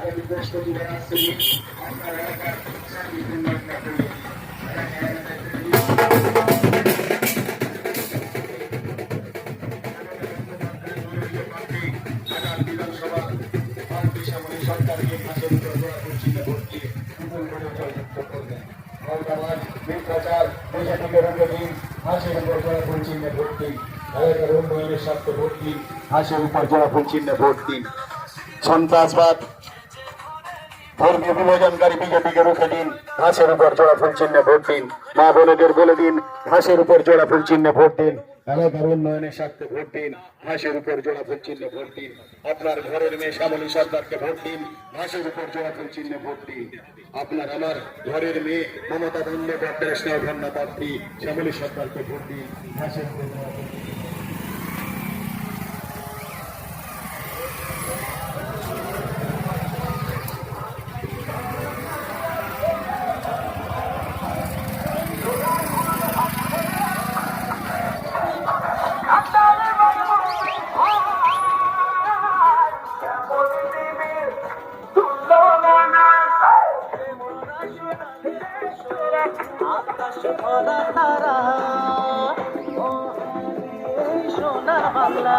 আগামী বৃহস্পতি আসছেন আপনার এলাকার সার্বিক উন্নয়ন করবে বিধানসভা সামনে সরকারকে হাসের উপর জোড়া পশ্চিমে ভোট দিয়ে নতুন করে জয়যুক্ত করবেন মমতাবাদ মিথ্যাচার দেশাটিকে রুখে দিন হাসের উপর জোড়া পশ্চিমে ভোট দিন এলাকার উন্নয়নের স্বার্থে ভোট দিন হাসের উপর জোড়া পশ্চিমে ভোট দিন সন্ত্রাসবাদ ধর্মীয় বিভাজনকারী বিজেপিকে রুখে দিন ঘাসের উপর জোড়া ফুল চিহ্নে ভোট দিন মা বোনেদের বলে দিন ঘাসের উপর জোড়া ফুল চিহ্নে ভোট দিন এলাকার উন্নয়নের স্বার্থে ভোট দিন ঘাসের উপর জোড়া ফুল চিহ্নে ভোট দিন আপনার ঘরের মেয়ে শ্যামলী সরকারকে ভোট দিন ঘাসের উপর জোড়া ফুল চিহ্নে ভোট দিন আপনার আমার ঘরের মেয়ে মমতা বন্দ্যোপাধ্যায় স্নেহধন্য প্রার্থী শ্যামলী সরকারকে ভোট দিন ঘাসের উপর জোড়া ফুল চিহ্নে আকাশ ভরা তারা, ও সোনার বাংলা।